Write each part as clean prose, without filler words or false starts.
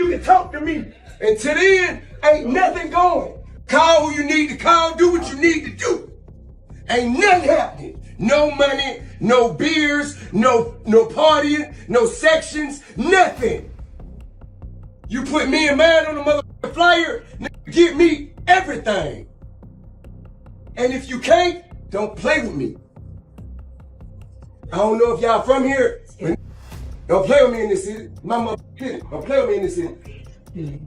you can talk to me. Until then, ain't nothing going. Call who you need to call, do what you need to do. Ain't nothing happening. No money, no beers, no partying, no sections, nothing. You put me and mine on the motherfucking flyer, give me everything. And if you can't, don't play with me. I don't know if y'all from here, but don't play with me in this city. My motherfucking city. Don't play with me in this city.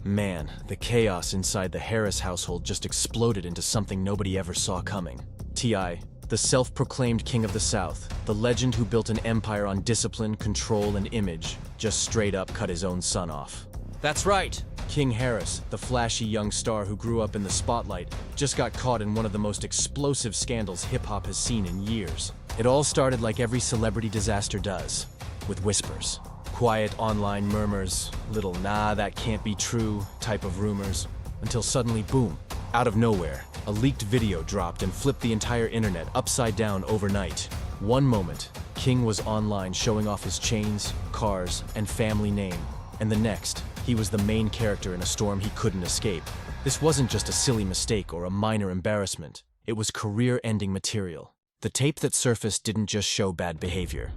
Man, the chaos inside the Harris household just exploded into something nobody ever saw coming. T.I., the self-proclaimed king of the South, the legend who built an empire on discipline, control, and image, just straight up cut his own son off. That's right! King Harris, the flashy young star who grew up in the spotlight, just got caught in one of the most explosive scandals hip-hop has seen in years. It all started like every celebrity disaster does, with whispers. Quiet online murmurs, little "nah, that can't be true" type of rumors, until suddenly, boom, out of nowhere, a leaked video dropped and flipped the entire internet upside down overnight. One moment, King was online showing off his chains, cars, and family name, and the next, he was the main character in a storm he couldn't escape. This wasn't just a silly mistake or a minor embarrassment. It was career-ending material. The tape that surfaced didn't just show bad behavior.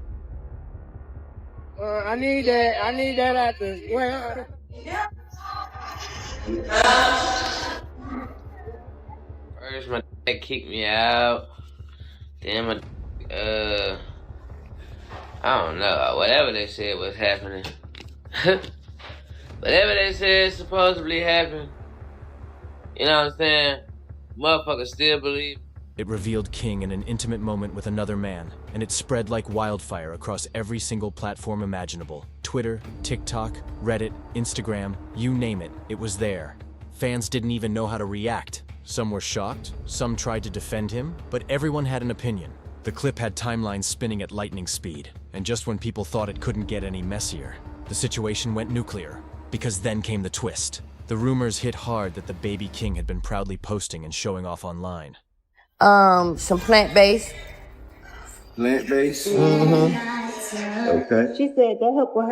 I need that at the well. First, my dad kicked me out. Then my I don't know, whatever they said was happening. Whatever they said supposedly happened. You know what I'm saying? Motherfuckers still believe. It revealed King in an intimate moment with another man, and it spread like wildfire across every single platform imaginable. Twitter, TikTok, Reddit, Instagram, you name it, it was there. Fans didn't even know how to react. Some were shocked, some tried to defend him, but everyone had an opinion. The clip had timelines spinning at lightning speed, and just when people thought it couldn't get any messier, the situation went nuclear, because then came the twist. The rumors hit hard that the baby King had been proudly posting and showing off online. Some plant-based. Plant-based? Mm-hmm. Okay. She said that helped with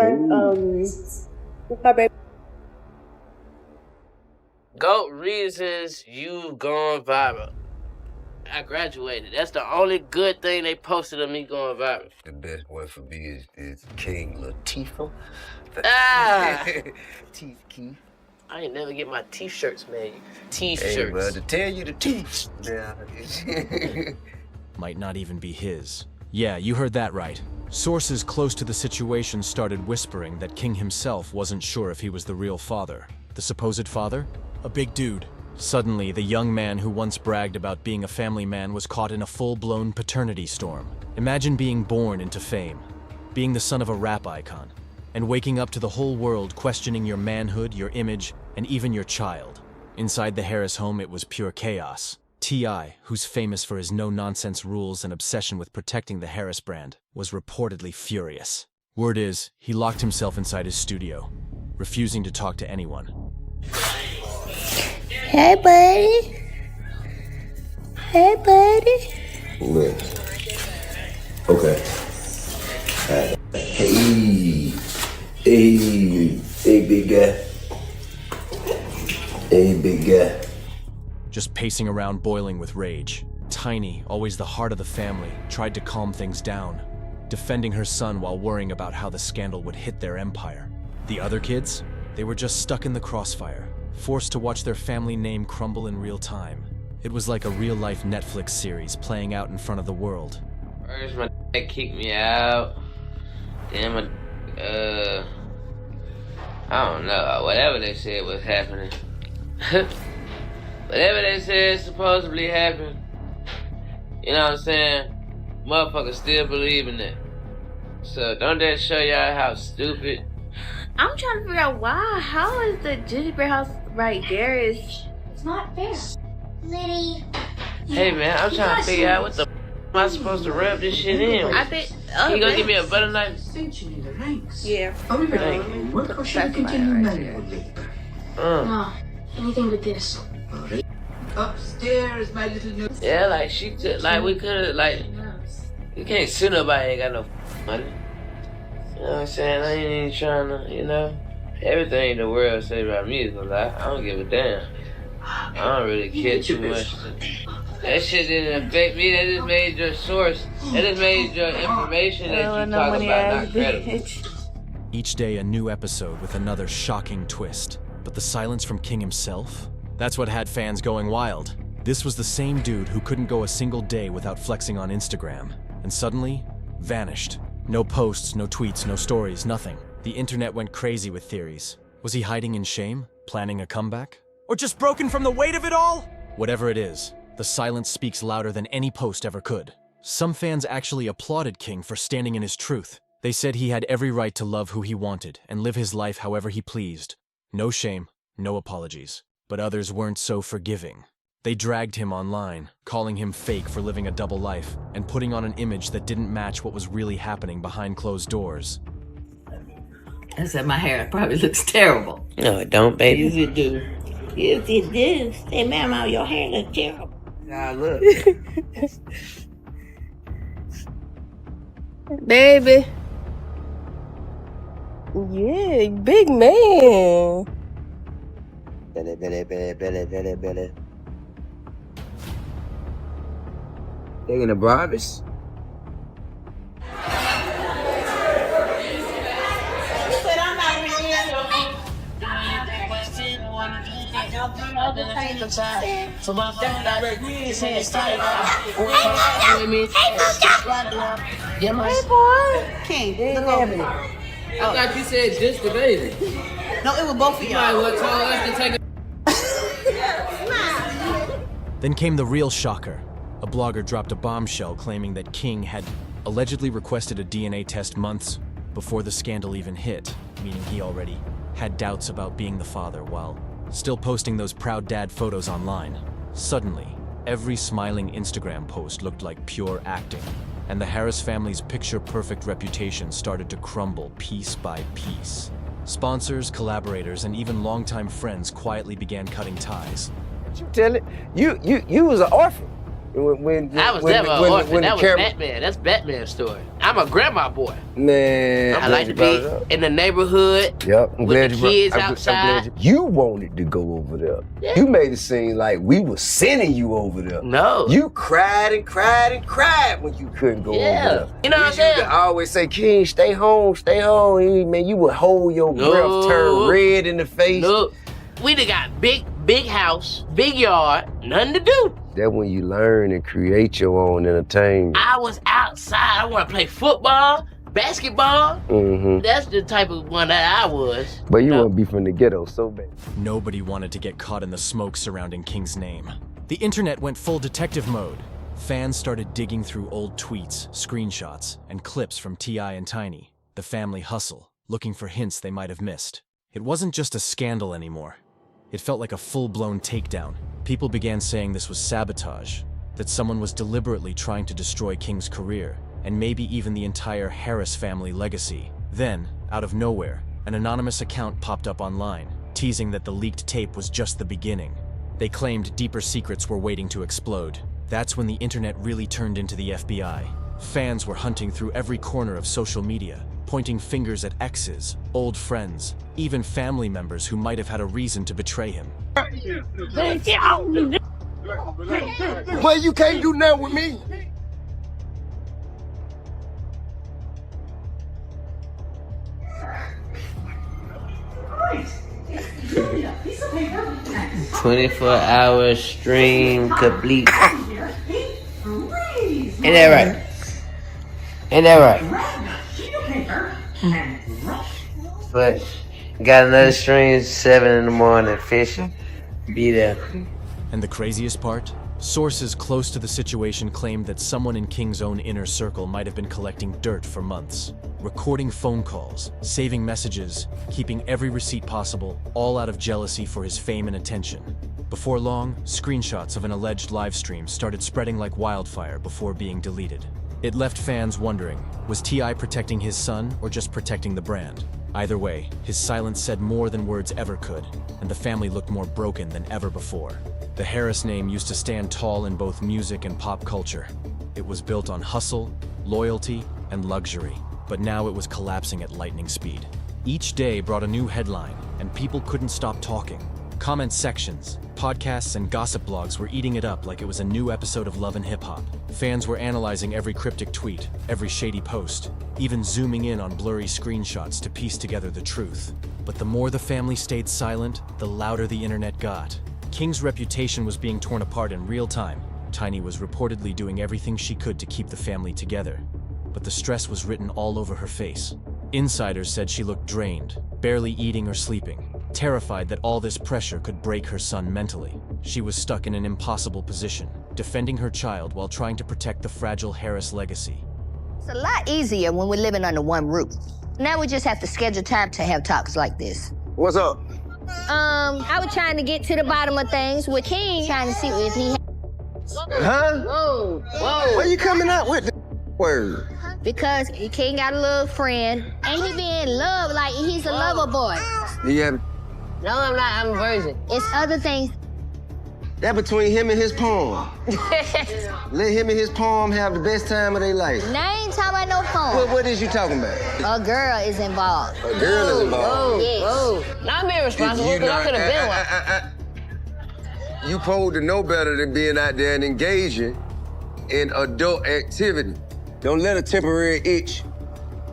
her baby. GOAT reasons you've gone viral. I graduated. That's the only good thing they posted of me going viral. The best word for me is King Latifah. Teeth Keith. I ain't never get my teeth shirts made. Teeth shirts. Hey, bro, to tell you the teeth. Might not even be his. Yeah, you heard that right. Sources close to the situation started whispering that King himself wasn't sure if he was the real father. The supposed father? A big dude. Suddenly, the young man who once bragged about being a family man was caught in a full-blown paternity storm. Imagine being born into fame, being the son of a rap icon, and waking up to the whole world questioning your manhood, your image, and even your child. Inside the Harris home, it was pure chaos. T.I., who's famous for his no-nonsense rules and obsession with protecting the Harris brand, was reportedly furious. Word is, he locked himself inside his studio, refusing to talk to anyone. Hey, buddy. Hey, buddy. Look. Okay. Hey. Hey, big guy. Hey, big guy. Just pacing around boiling with rage. Tiny, always the heart of the family, tried to calm things down, defending her son while worrying about how the scandal would hit their empire. The other kids? They were just stuck in the crossfire, forced to watch their family name crumble in real time. It was like a real-life Netflix series playing out in front of the world. First, my dad kicked me out. Then my, I don't know, whatever they said was happening. Whatever they said supposedly happened. You know what I'm saying? Motherfuckers still believe in it. So don't that show y'all how stupid? I'm trying to figure out why. How is the gingerbread house right there? It's not fair. Liddy. Hey man, I'm trying to figure out what the am I supposed to rub this shit in? I think. Can you go give me a butter knife? Yeah. No, anything but this. Upstairs, my little nose. Yeah, like she could, like we could have, like you can't sue nobody ain't got no money. You know what I'm saying? I ain't even trying to, you know. Everything the world say about me is a lie. I don't give a damn. I don't really care too much. That shit didn't affect me. That just made your source. That just made your information that you talk about not credible. Each day a new episode with another shocking twist. But the silence from King himself? That's what had fans going wild. This was the same dude who couldn't go a single day without flexing on Instagram. And suddenly, vanished. No posts, no tweets, no stories, nothing. The internet went crazy with theories. Was he hiding in shame? Planning a comeback? Or just broken from the weight of it all? Whatever it is, the silence speaks louder than any post ever could. Some fans actually applauded King for standing in his truth. They said he had every right to love who he wanted and live his life however he pleased. No shame, no apologies. But others weren't so forgiving. They dragged him online, calling him fake for living a double life and putting on an image that didn't match what was really happening behind closed doors. I said my hair probably looks terrible. No, it don't, baby. Yes, it do. Yes, it do. Say, Mama, your hair looks terrible. Nah, look. Baby. Yeah, big man. Billy. Taking the Barbies? Hey, boy. King, look over there. I thought you said just the baby. No, it was both of You might y'all. well tell us to take a... Then came the real shocker. A blogger dropped a bombshell claiming that King had allegedly requested a DNA test months before the scandal even hit, meaning he already had doubts about being the father while still posting those proud dad photos online. Suddenly, every smiling Instagram post looked like pure acting, and the Harris family's picture-perfect reputation started to crumble piece by piece. Sponsors, collaborators, and even longtime friends quietly began cutting ties. You tell it. You was an orphan. When I was never an orphan. That was Batman. That's Batman's story. I'm a grandma boy. Man, I like to be in the neighborhood. Yep, I'm glad with you the kids I'm outside. glad you wanted to go over there. Yeah. You made it seem like we were sending you over there. No. You cried and cried and cried when you couldn't go over there. You know what I'm saying? You always say, King, stay home, stay home. And, man, you would hold your breath, turn red in the face. Look, we done got big house, big yard, nothing to do. That's when you learn and create your own entertainment. I was outside. I want to play football, basketball. Mm-hmm. That's the type of one that I was. But you want to be from the ghetto so bad. Nobody wanted to get caught in the smoke surrounding King's name. The internet went full detective mode. Fans started digging through old tweets, screenshots, and clips from T.I. and Tiny, the family hustle, looking for hints they might have missed. It wasn't just a scandal anymore. It felt like a full-blown takedown. People began saying this was sabotage, that someone was deliberately trying to destroy King's career, and maybe even the entire Harris family legacy. Then, out of nowhere, an anonymous account popped up online, teasing that the leaked tape was just the beginning. They claimed deeper secrets were waiting to explode. That's when the internet really turned into the FBI. Fans were hunting through every corner of social media, pointing fingers at exes, old friends, even family members who might have had a reason to betray him. Well, you can't do nothing with me. Nice. 24-hour stream complete. Ain't that right? Ain't that right? But got another stream 7 in the morning fishing. Be there. And the craziest part? Sources close to the situation claimed that someone in King's own inner circle might have been collecting dirt for months, recording phone calls, saving messages, keeping every receipt possible, all out of jealousy for his fame and attention. Before long, screenshots of an alleged live stream started spreading like wildfire before being deleted. It left fans wondering, was T.I. protecting his son or just protecting the brand? Either way, his silence said more than words ever could, and the family looked more broken than ever before. The Harris name used to stand tall in both music and pop culture. It was built on hustle, loyalty, and luxury. but now it was collapsing at lightning speed. Each day brought a new headline, and people couldn't stop talking. Comment sections, podcasts, and gossip blogs were eating it up like it was a new episode of Love and Hip Hop. Fans were analyzing every cryptic tweet, every shady post, even zooming in on blurry screenshots to piece together the truth. But the more the family stayed silent, the louder the internet got. King's reputation was being torn apart in real time. Tiny was reportedly doing everything she could to keep the family together, but the stress was written all over her face. Insiders said she looked drained, barely eating or sleeping, terrified that all this pressure could break her son mentally. She was stuck in an impossible position, defending her child while trying to protect the fragile Harris legacy. It's a lot easier when we're living under one roof. Now we just have to schedule time to have talks like this. What's up? I was trying to get to the bottom of things with King, trying to see if he... Huh? Whoa. Why you coming out with the word? Because King got a little friend, and he be in love like he's a lover boy. Yeah. No, I'm not. I'm a virgin. It's other things. That between him and his poem. Let him and his poem have the best time of their life. Now I ain't talking about no phone. What is you talking about? A girl is involved. A girl is involved? Yes. Whoa. Not being responsible, because I could have been one. You supposed to know better than being out there and engaging in adult activity. Don't let a temporary itch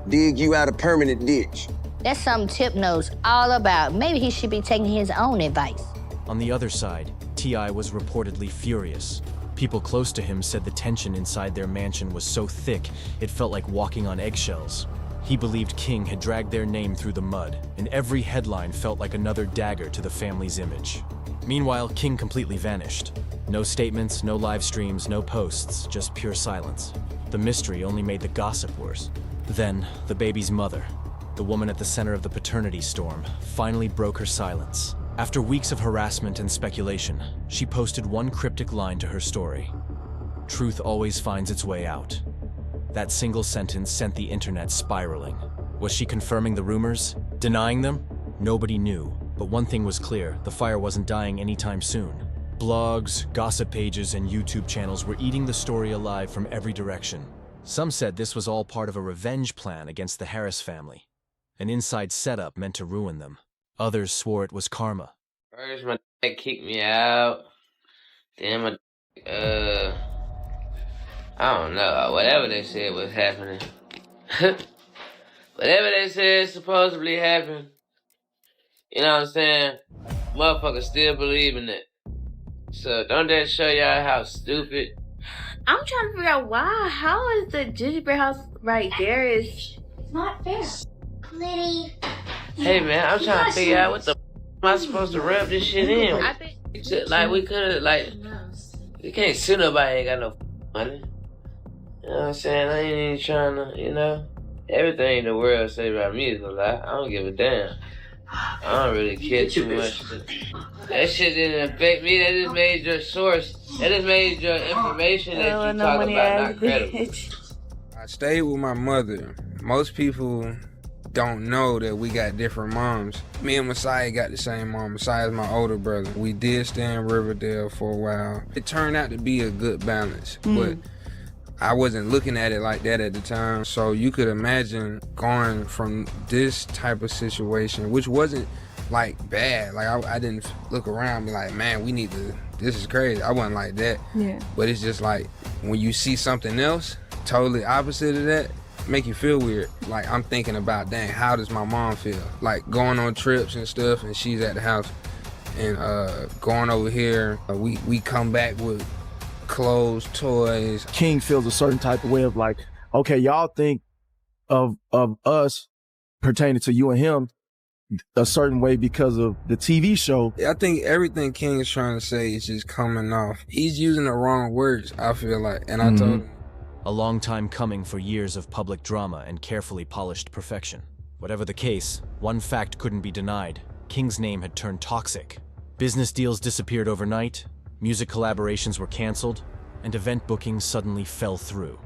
dig you out a permanent ditch. That's something Tip knows all about. Maybe he should be taking his own advice. On the other side, T.I. was reportedly furious. People close to him said the tension inside their mansion was so thick, it felt like walking on eggshells. He believed King had dragged their name through the mud, and every headline felt like another dagger to the family's image. Meanwhile, King completely vanished. No statements, no live streams, no posts, just pure silence. The mystery only made the gossip worse. Then, the baby's mother, the woman at the center of the paternity storm, finally broke her silence. After weeks of harassment and speculation, she posted one cryptic line to her story. Truth always finds its way out. That single sentence sent the internet spiraling. Was she confirming the rumors? Denying them? Nobody knew. But one thing was clear, the fire wasn't dying anytime soon. Blogs, gossip pages, and YouTube channels were eating the story alive from every direction. Some said this was all part of a revenge plan against the Harris family, an inside setup meant to ruin them. Others swore it was karma. First, my dad kicked me out. Then my I don't know. Whatever they said was happening. Whatever they said supposedly happened. You know what I'm saying? Motherfuckers still believe in it. So don't that show y'all how stupid? I'm trying to figure out why. How is the gingerbread house right there is... It's not fair. Liddy. Hey man, I'm trying to figure out what the am I supposed to rub this shit in? I think... Like we could've, like... You can't sue nobody ain't got no money. You know what I'm saying? I ain't even trying to, you know? Everything the world say about me is a lie. I don't give a damn. I don't really care too much. That shit didn't affect me. That just made your source. That just made your information that you talk about not credible. I stayed with my mother. Most people don't know that we got different moms. Me and Messiah got the same mom. Messiah's my older brother. We did stay in Riverdale for a while. It turned out to be a good balance, but I wasn't looking at it like that at the time. So you could imagine going from this type of situation, which wasn't like bad. Like I didn't look around and be like, man, we need to, this is crazy. I wasn't like that. Yeah. But it's just like when you see something else, totally opposite of that, make you feel weird. Like I'm thinking about, dang, how does my mom feel? Like going on trips and stuff and she's at the house and going over here, we come back with clothes, toys. King feels a certain type of way of like, okay, y'all think of us pertaining to you and him a certain way because of the TV show. I think everything King is trying to say is just coming off. He's using the wrong words, I feel like, and I told him. A long time coming for years of public drama and carefully polished perfection. Whatever the case, one fact couldn't be denied. King's name had turned toxic. Business deals disappeared overnight, music collaborations were canceled, and event bookings suddenly fell through.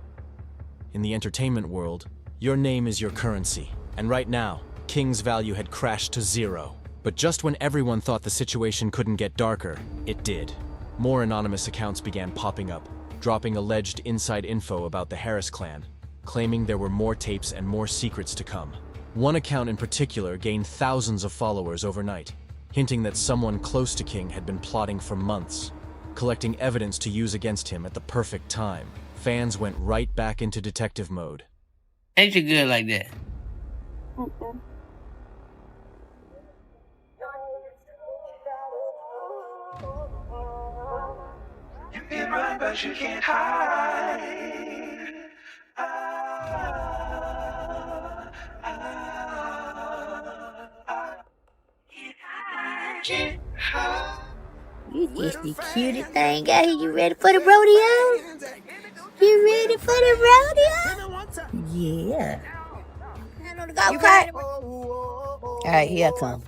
In the entertainment world, your name is your currency, and right now, King's value had crashed to zero. But just when everyone thought the situation couldn't get darker, it did. More anonymous accounts began popping up, dropping alleged inside info about the Harris clan. claiming there were more tapes and more secrets to come. One account in particular gained thousands of followers overnight, hinting that someone close to King had been plotting for months, collecting evidence to use against him at the perfect time. Fans went right back into detective mode. Ain't you good like that? You can run, but you can't hide. You just the cutest thing out here. You ready for the rodeo? You ready for the rodeo? Yeah. I know the golf cart. All right, here I come.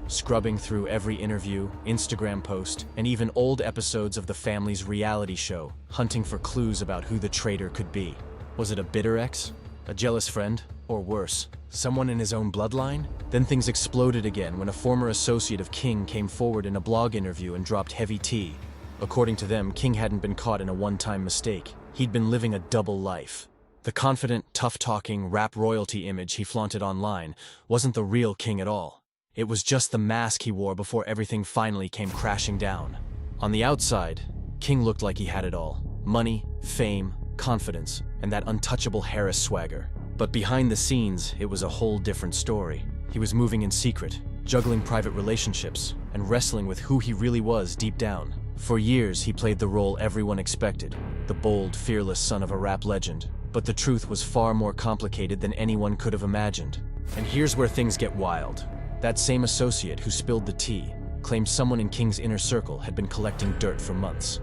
Scrubbing through every interview, Instagram post, and even old episodes of the family's reality show, hunting for clues about who the traitor could be. Was it a bitter ex? A jealous friend? Or worse, someone in his own bloodline? Then things exploded again when a former associate of King came forward in a blog interview and dropped heavy tea. According to them, King hadn't been caught in a one-time mistake. He'd been living a double life. The confident, tough-talking, rap royalty image he flaunted online wasn't the real King at all. It was just the mask he wore before everything finally came crashing down. On the outside, King looked like he had it all. Money, fame, confidence, and that untouchable Harris swagger. But behind the scenes, it was a whole different story. He was moving in secret, juggling private relationships, and wrestling with who he really was deep down. For years, he played the role everyone expected, the bold, fearless son of a rap legend. But the truth was far more complicated than anyone could have imagined. And here's where things get wild. That same associate who spilled the tea claimed someone in King's inner circle had been collecting dirt for months,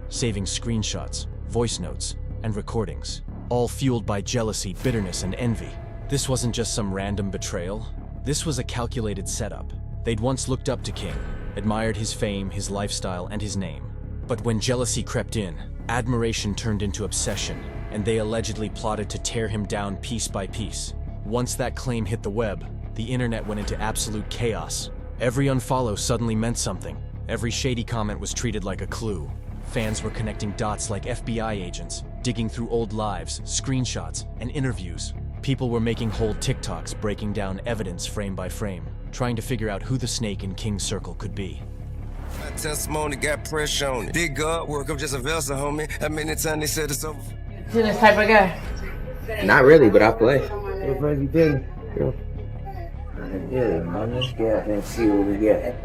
saving screenshots, voice notes, and recordings, all fueled by jealousy, bitterness, and envy. This wasn't just some random betrayal. This was a calculated setup. They'd once looked up to King, admired his fame, his lifestyle, and his name. But when jealousy crept in, admiration turned into obsession, and they allegedly plotted to tear him down piece by piece. Once that claim hit the web, the internet went into absolute chaos. Every unfollow suddenly meant something. Every shady comment was treated like a clue. Fans were connecting dots like FBI agents, digging through old lives, screenshots, and interviews. People were making whole TikToks breaking down evidence frame by frame, trying to figure out who the snake in King's circle could be. My testimony got pressure on it. Did God work? I'm just a vessel, homie. How many times they said it's over? You this type of guy? Not really, but I play. Hey, Frank, you did. Yeah, man, let's go out and see what we get.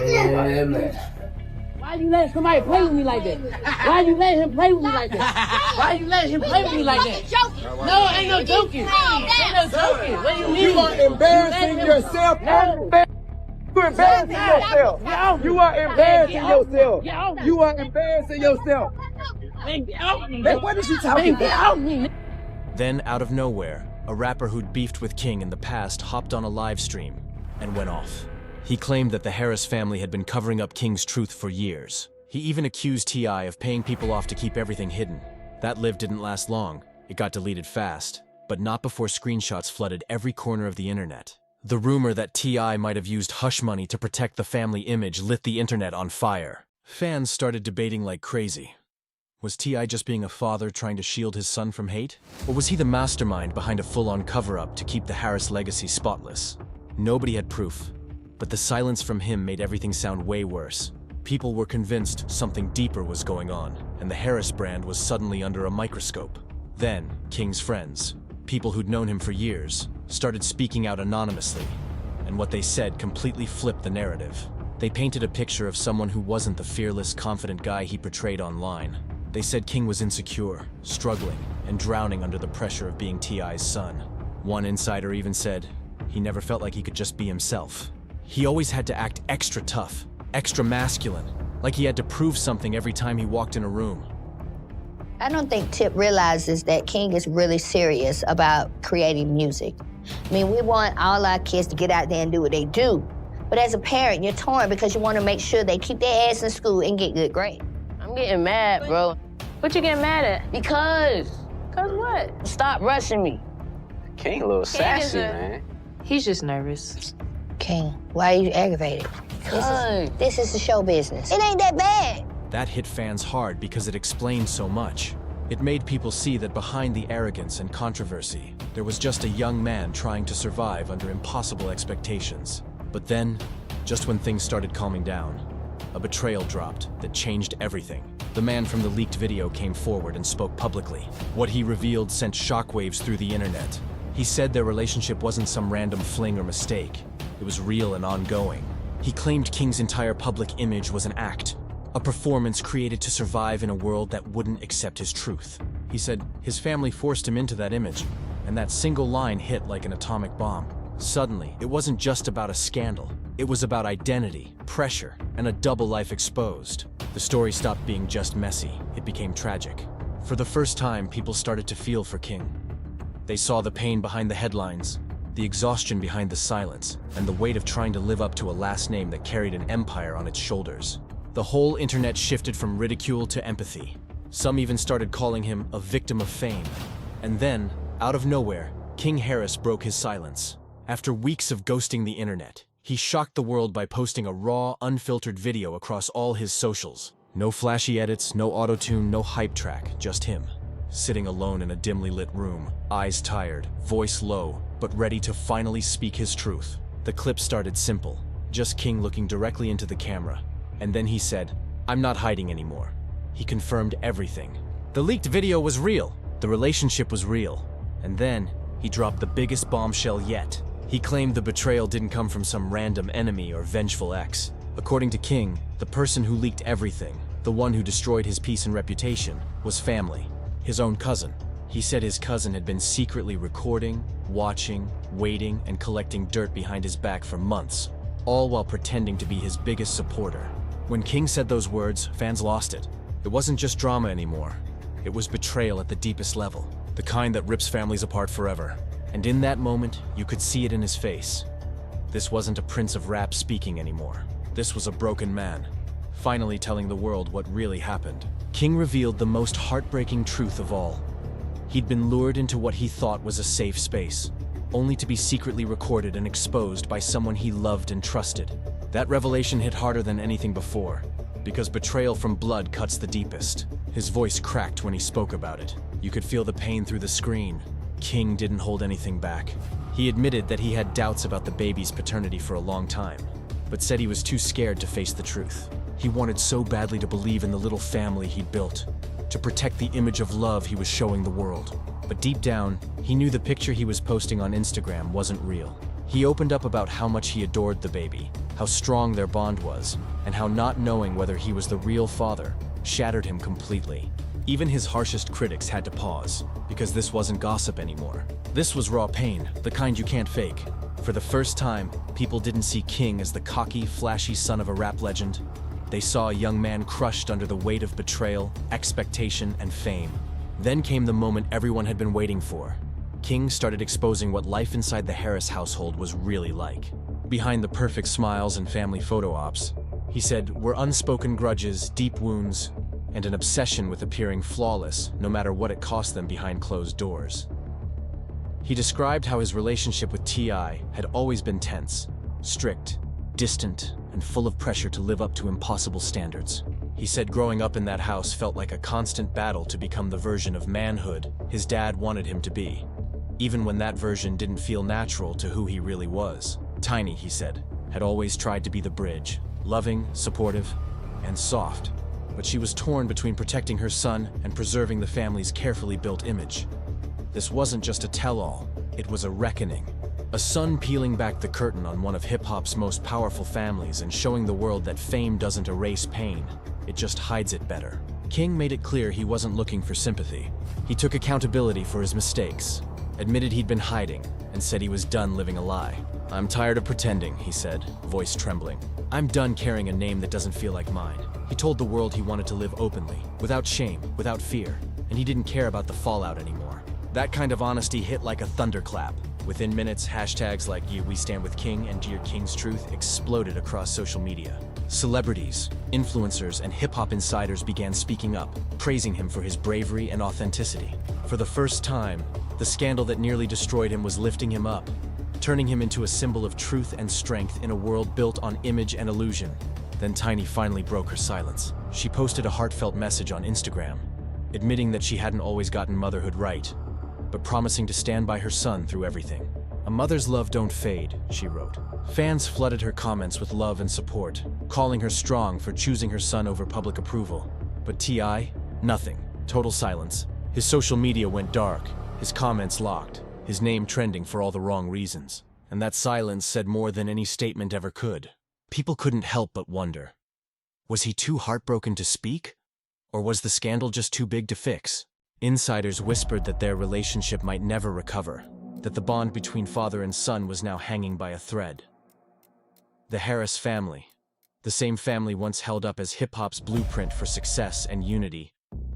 Yeah, man. Why you let somebody play with me like that? Why you let him play with me like that? Why you let him play with me like that? No, ain't no joking. Ain't no joking. What do you mean? You are embarrassing yourself. You're embarrassing yourself. You are embarrassing yourself. You are embarrassing yourself. Man, what is she talking about? Then, out of nowhere, a rapper who'd beefed with King in the past hopped on a live stream and went off. He claimed that the Harris family had been covering up King's truth for years. He even accused T.I. of paying people off to keep everything hidden. That live didn't last long. It got deleted fast, but not before screenshots flooded every corner of the internet. The rumor that T.I. might have used hush money to protect the family image lit the internet on fire. Fans started debating like crazy. Was T.I. just being a father trying to shield his son from hate? Or was he the mastermind behind a full-on cover-up to keep the Harris legacy spotless? Nobody had proof, but the silence from him made everything sound way worse. People were convinced something deeper was going on, and the Harris brand was suddenly under a microscope. Then, King's friends, people who'd known him for years, started speaking out anonymously, and what they said completely flipped the narrative. They painted a picture of someone who wasn't the fearless, confident guy he portrayed online. They said King was insecure, struggling, and drowning under the pressure of being T.I.'s son. One insider even said he never felt like he could just be himself. He always had to act extra tough, extra masculine, like he had to prove something every time he walked in a room. I don't think Tip realizes that King is really serious about creating music. I mean, we want all our kids to get out there and do what they do. But as a parent, you're torn because you want to make sure they keep their ass in school and get good grades. I'm getting mad, bro. What you getting mad at? Because what? Stop rushing me. King a little sassy, man. He's just nervous. King, why are you aggravated? This is the show business. It ain't that bad. That hit fans hard because it explained so much. It made people see that behind the arrogance and controversy, there was just a young man trying to survive under impossible expectations. But then, just when things started calming down, a betrayal dropped that changed everything. The man from the leaked video came forward and spoke publicly. What he revealed sent shockwaves through the internet. He said their relationship wasn't some random fling or mistake. It was real and ongoing. He claimed King's entire public image was an act, a performance created to survive in a world that wouldn't accept his truth. He said his family forced him into that image, and that single line hit like an atomic bomb. Suddenly, it wasn't just about a scandal. It was about identity, pressure, and a double life exposed. The story stopped being just messy. It became tragic. For the first time, people started to feel for King. They saw the pain behind the headlines, the exhaustion behind the silence, and the weight of trying to live up to a last name that carried an empire on its shoulders. The whole internet shifted from ridicule to empathy. Some even started calling him a victim of fame. And then, out of nowhere, King Harris broke his silence. After weeks of ghosting the internet, he shocked the world by posting a raw, unfiltered video across all his socials. No flashy edits, no auto-tune, no hype track, just him. Sitting alone in a dimly lit room, eyes tired, voice low, but ready to finally speak his truth. The clip started simple, just King looking directly into the camera. And then he said, "I'm not hiding anymore." He confirmed everything. The leaked video was real. The relationship was real. And then, he dropped the biggest bombshell yet. He claimed the betrayal didn't come from some random enemy or vengeful ex. According to King, the person who leaked everything, the one who destroyed his peace and reputation, was family. His own cousin. He said his cousin had been secretly recording, watching, waiting, and collecting dirt behind his back for months, all while pretending to be his biggest supporter. When King said those words, fans lost it. It wasn't just drama anymore. It was betrayal at the deepest level, the kind that rips families apart forever. And in that moment, you could see it in his face. This wasn't a prince of rap speaking anymore. This was a broken man, finally telling the world what really happened. King revealed the most heartbreaking truth of all. He'd been lured into what he thought was a safe space, only to be secretly recorded and exposed by someone he loved and trusted. That revelation hit harder than anything before, because betrayal from blood cuts the deepest. His voice cracked when he spoke about it. You could feel the pain through the screen. King didn't hold anything back. He admitted that he had doubts about the baby's paternity for a long time, but said he was too scared to face the truth. He wanted so badly to believe in the little family he'd built, to protect the image of love he was showing the world. But deep down, he knew the picture he was posting on Instagram wasn't real. He opened up about how much he adored the baby, how strong their bond was, and how not knowing whether he was the real father shattered him completely. Even his harshest critics had to pause, because this wasn't gossip anymore. This was raw pain, the kind you can't fake. For the first time, people didn't see King as the cocky, flashy son of a rap legend. They saw a young man crushed under the weight of betrayal, expectation, and fame. Then came the moment everyone had been waiting for. King started exposing what life inside the Harris household was really like. Behind the perfect smiles and family photo ops, he said, were unspoken grudges, deep wounds, and an obsession with appearing flawless, no matter what it cost them behind closed doors. He described how his relationship with T.I. had always been tense, strict, distant, and full of pressure to live up to impossible standards. He said growing up in that house felt like a constant battle to become the version of manhood his dad wanted him to be, even when that version didn't feel natural to who he really was. Tiny, he said, had always tried to be the bridge, loving, supportive, and soft, but she was torn between protecting her son and preserving the family's carefully built image. This wasn't just a tell-all, it was a reckoning. A son peeling back the curtain on one of hip-hop's most powerful families and showing the world that fame doesn't erase pain, it just hides it better. King made it clear he wasn't looking for sympathy. He took accountability for his mistakes, admitted he'd been hiding, and said he was done living a lie. "I'm tired of pretending," he said, voice trembling. "I'm done carrying a name that doesn't feel like mine." He told the world he wanted to live openly, without shame, without fear, and he didn't care about the fallout anymore. That kind of honesty hit like a thunderclap. Within minutes, hashtags like "We Stand With King" and "Dear King's Truth" exploded across social media. Celebrities, influencers, and hip-hop insiders began speaking up, praising him for his bravery and authenticity. For the first time, the scandal that nearly destroyed him was lifting him up, turning him into a symbol of truth and strength in a world built on image and illusion. Then Tiny finally broke her silence. She posted a heartfelt message on Instagram. admitting that she hadn't always gotten motherhood right, but promising to stand by her son through everything. "A mother's love don't fade," she wrote. Fans flooded her comments with love and support, calling her strong for choosing her son over public approval. But T.I.? Nothing. Total silence. His social media went dark, his comments locked, his name trending for all the wrong reasons. And that silence said more than any statement ever could. People couldn't help but wonder. Was he too heartbroken to speak? Or was the scandal just too big to fix? Insiders whispered that their relationship might never recover, that the bond between father and son was now hanging by a thread. The Harris family, the same family once held up as hip-hop's blueprint for success and unity,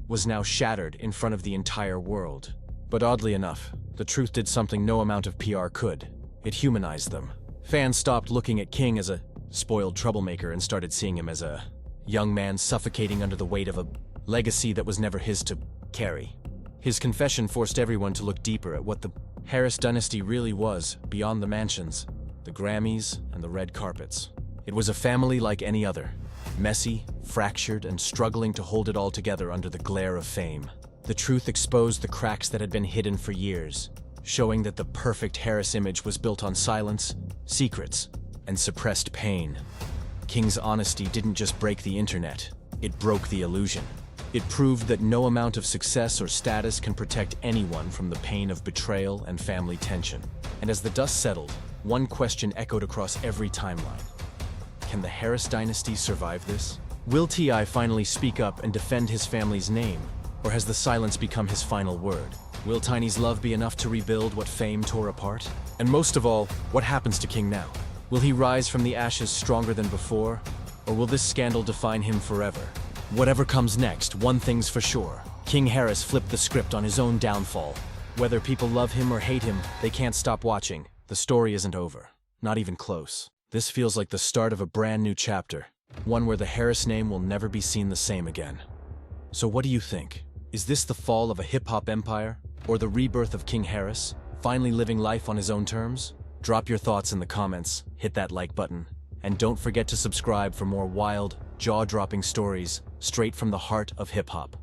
was now shattered in front of the entire world. But oddly enough, the truth did something no amount of PR could. It humanized them. Fans stopped looking at King as a spoiled troublemaker and started seeing him as a young man suffocating under the weight of a legacy that was never his to carry. His confession forced everyone to look deeper at what the Harris dynasty really was beyond the mansions, the Grammys, and the red carpets. It was a family like any other, messy, fractured, and struggling to hold it all together under the glare of fame. The truth exposed the cracks that had been hidden for years, showing that the perfect Harris image was built on silence, secrets, and suppressed pain. King's honesty didn't just break the internet, it broke the illusion. It proved that no amount of success or status can protect anyone from the pain of betrayal and family tension. And as the dust settled, one question echoed across every timeline. Can the Harris dynasty survive this? Will T.I. finally speak up and defend his family's name? Or has the silence become his final word? Will Tiny's love be enough to rebuild what fame tore apart? And most of all, what happens to King now? Will he rise from the ashes stronger than before? Or will this scandal define him forever? Whatever comes next, one thing's for sure. King Harris flipped the script on his own downfall. Whether people love him or hate him, they can't stop watching. The story isn't over. Not even close. This feels like the start of a brand new chapter. One where the Harris name will never be seen the same again. So what do you think? Is this the fall of a hip-hop empire? Or the rebirth of King Harris, finally living life on his own terms? Drop your thoughts in the comments, hit that like button, and don't forget to subscribe for more wild, jaw-dropping stories straight from the heart of hip-hop.